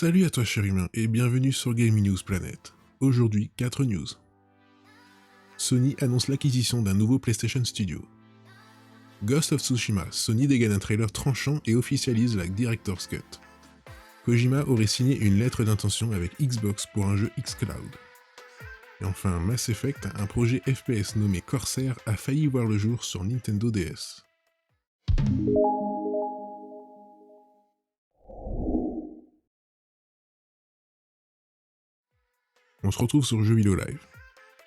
Salut à toi cher humain et bienvenue sur Gaming News Planet. Aujourd'hui, 4 news. Sony annonce l'acquisition d'un nouveau PlayStation Studio. Ghost of Tsushima, Sony dégaine un trailer tranchant et officialise la Director's Cut. Kojima aurait signé une lettre d'intention avec Xbox pour un jeu xCloud. Et enfin, Mass Effect, un projet FPS nommé Corsair, a failli voir le jour sur Nintendo DS. On se retrouve sur Jeux Vidéo Live.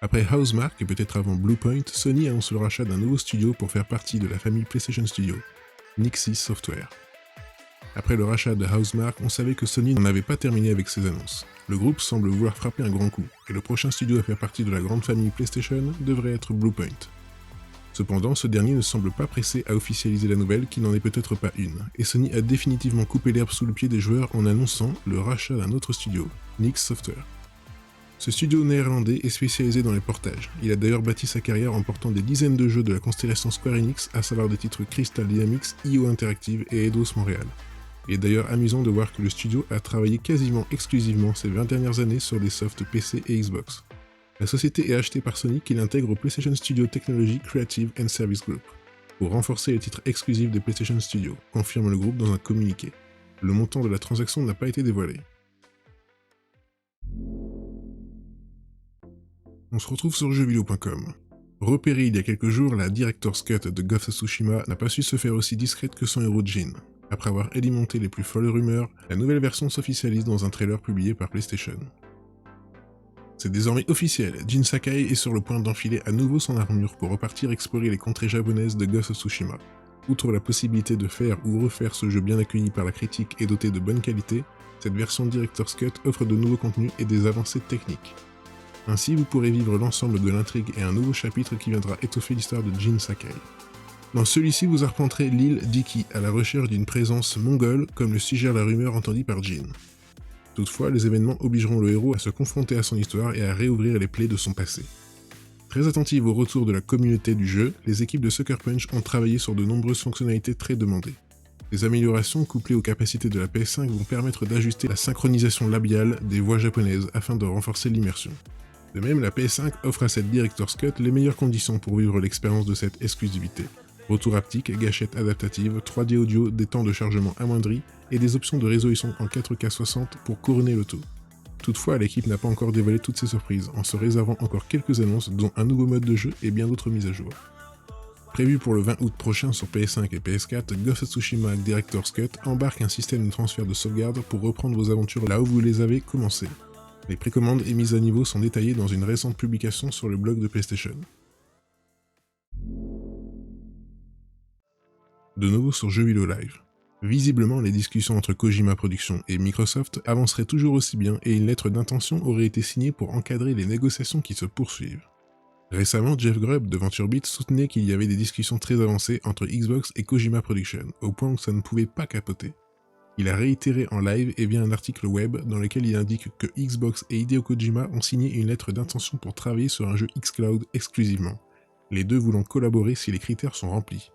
Après Housemarque et peut-être avant Bluepoint, Sony annonce le rachat d'un nouveau studio pour faire partie de la famille PlayStation Studio, Nixxes Software. Après le rachat de Housemarque, on savait que Sony n'en avait pas terminé avec ses annonces. Le groupe semble vouloir frapper un grand coup, et le prochain studio à faire partie de la grande famille PlayStation devrait être Bluepoint. Cependant, ce dernier ne semble pas pressé à officialiser la nouvelle qui n'en est peut-être pas une, et Sony a définitivement coupé l'herbe sous le pied des joueurs en annonçant le rachat d'un autre studio, Nixxes Software. Ce studio néerlandais est spécialisé dans les portages. Il a d'ailleurs bâti sa carrière en portant des dizaines de jeux de la constellation Square Enix, à savoir des titres Crystal Dynamics, IO Interactive et Eidos Montréal. Il est d'ailleurs amusant de voir que le studio a travaillé quasiment exclusivement ces 20 dernières années sur des softs PC et Xbox. La société est achetée par Sony qui l'intègre au PlayStation Studio Technology Creative and Service Group, pour renforcer les titres exclusifs des PlayStation Studio, confirme le groupe dans un communiqué. Le montant de la transaction n'a pas été dévoilé. On se retrouve sur jeuxvideo.com. Repérée il y a quelques jours, la Director's Cut de Ghost of Tsushima n'a pas su se faire aussi discrète que son héros Jin. Après avoir alimenté les plus folles rumeurs, la nouvelle version s'officialise dans un trailer publié par PlayStation. C'est désormais officiel, Jin Sakai est sur le point d'enfiler à nouveau son armure pour repartir explorer les contrées japonaises de Ghost of Tsushima. Outre la possibilité de faire ou refaire ce jeu bien accueilli par la critique et doté de bonne qualité, cette version Director's Cut offre de nouveaux contenus et des avancées techniques. Ainsi, vous pourrez vivre l'ensemble de l'intrigue et un nouveau chapitre qui viendra étoffer l'histoire de Jin Sakai. Dans celui-ci, vous arpenterez l'île d'Iki à la recherche d'une présence mongole, comme le suggère la rumeur entendue par Jin. Toutefois, les événements obligeront le héros à se confronter à son histoire et à réouvrir les plaies de son passé. Très attentive au retour de la communauté du jeu, les équipes de Sucker Punch ont travaillé sur de nombreuses fonctionnalités très demandées. Les améliorations couplées aux capacités de la PS5 vont permettre d'ajuster la synchronisation labiale des voix japonaises afin de renforcer l'immersion. De même, la PS5 offre à cette Director's Cut les meilleures conditions pour vivre l'expérience de cette exclusivité. Retour haptique, gâchette adaptative, 3D audio, des temps de chargement amoindris et des options de résolution en 4K 60 pour couronner le tout. Toutefois, l'équipe n'a pas encore dévoilé toutes ses surprises, en se réservant encore quelques annonces dont un nouveau mode de jeu et bien d'autres mises à jour. Prévu pour le 20 août prochain sur PS5 et PS4, Ghost of Tsushima Director's Cut embarque un système de transfert de sauvegarde pour reprendre vos aventures là où vous les avez commencées. Les précommandes et mises à niveau sont détaillées dans une récente publication sur le blog de PlayStation. De nouveau sur Jeux Vidéo Live. Visiblement, les discussions entre Kojima Productions et Microsoft avanceraient toujours aussi bien et une lettre d'intention aurait été signée pour encadrer les négociations qui se poursuivent. Récemment, Jeff Grubb de VentureBeat soutenait qu'il y avait des discussions très avancées entre Xbox et Kojima Productions, au point où ça ne pouvait pas capoter. Il a réitéré en live et via un article web dans lequel il indique que Xbox et Hideo Kojima ont signé une lettre d'intention pour travailler sur un jeu xCloud exclusivement, les deux voulant collaborer si les critères sont remplis.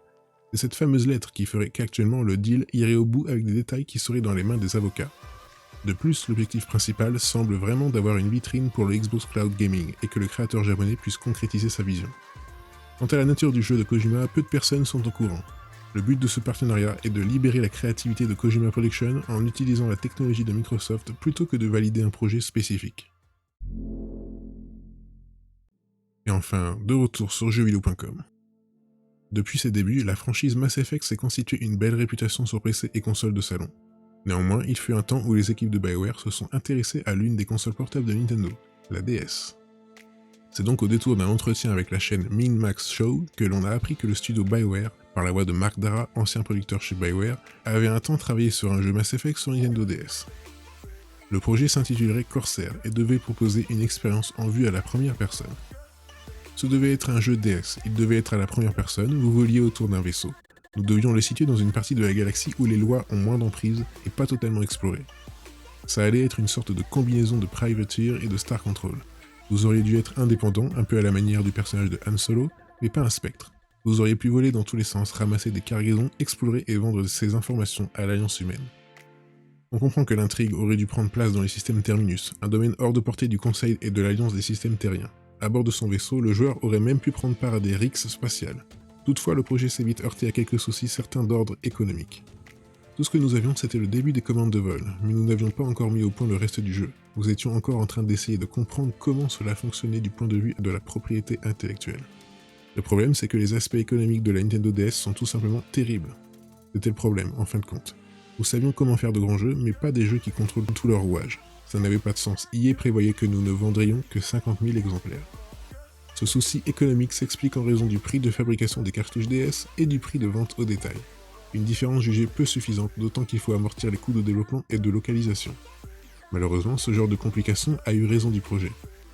C'est cette fameuse lettre qui ferait qu'actuellement le deal irait au bout avec des détails qui seraient dans les mains des avocats. De plus, l'objectif principal semble vraiment d'avoir une vitrine pour le Xbox Cloud Gaming et que le créateur japonais puisse concrétiser sa vision. Quant à la nature du jeu de Kojima, peu de personnes sont au courant. Le but de ce partenariat est de libérer la créativité de Kojima Productions en utilisant la technologie de Microsoft plutôt que de valider un projet spécifique. Et enfin, de retour sur jeuxvideo.com. Depuis ses débuts, la franchise Mass Effect s'est constituée une belle réputation sur PC et consoles de salon. Néanmoins, il fut un temps où les équipes de BioWare se sont intéressées à l'une des consoles portables de Nintendo, la DS. C'est donc au détour d'un entretien avec la chaîne Min-Max Show que l'on a appris que le studio BioWare, par la voix de Mark Dara, ancien producteur chez BioWare, avait un temps travaillé sur un jeu Mass Effect sur Nintendo DS. Le projet s'intitulerait Corsair et devait proposer une expérience en vue à la première personne. Ce devait être un jeu DS, il devait être à la première personne, vous voliez autour d'un vaisseau. Nous devions le situer dans une partie de la galaxie où les lois ont moins d'emprise et pas totalement explorées. Ça allait être une sorte de combinaison de Privateer et de Star Control. Vous auriez dû être indépendant, un peu à la manière du personnage de Han Solo, mais pas un spectre. Vous auriez pu voler dans tous les sens, ramasser des cargaisons, explorer et vendre ces informations à l'Alliance humaine. On comprend que l'intrigue aurait dû prendre place dans les systèmes Terminus, un domaine hors de portée du Conseil et de l'Alliance des systèmes terriens. À bord de son vaisseau, le joueur aurait même pu prendre part à des rixes spatiales. Toutefois, le projet s'est vite heurté à quelques soucis certains d'ordre économique. Tout ce que nous avions, c'était le début des commandes de vol, mais nous n'avions pas encore mis au point le reste du jeu. Nous étions encore en train d'essayer de comprendre comment cela fonctionnait du point de vue de la propriété intellectuelle. Le problème, c'est que les aspects économiques de la Nintendo DS sont tout simplement terribles. C'était le problème, en fin de compte. Nous savions comment faire de grands jeux, mais pas des jeux qui contrôlent tout leur rouage. Ça n'avait pas de sens. EA prévoyait que nous ne vendrions que 50 000 exemplaires. Ce souci économique s'explique en raison du prix de fabrication des cartouches DS et du prix de vente au détail. Une différence jugée peu suffisante, d'autant qu'il faut amortir les coûts de développement et de localisation. Malheureusement, ce genre de complications a eu raison du projet.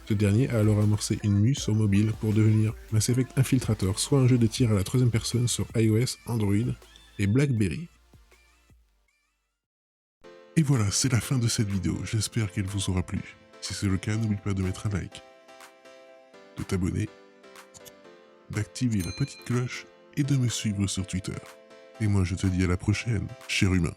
Ce dernier a alors amorcé une mue sur mobile pour devenir Mass Effect Infiltrator, soit un jeu de tir à la troisième personne sur iOS, Android et BlackBerry. Et voilà, c'est la fin de cette vidéo, j'espère qu'elle vous aura plu. Si c'est le cas, n'oublie pas de mettre un like, de t'abonner, d'activer la petite cloche et de me suivre sur Twitter. Et moi je te dis à la prochaine, cher humain.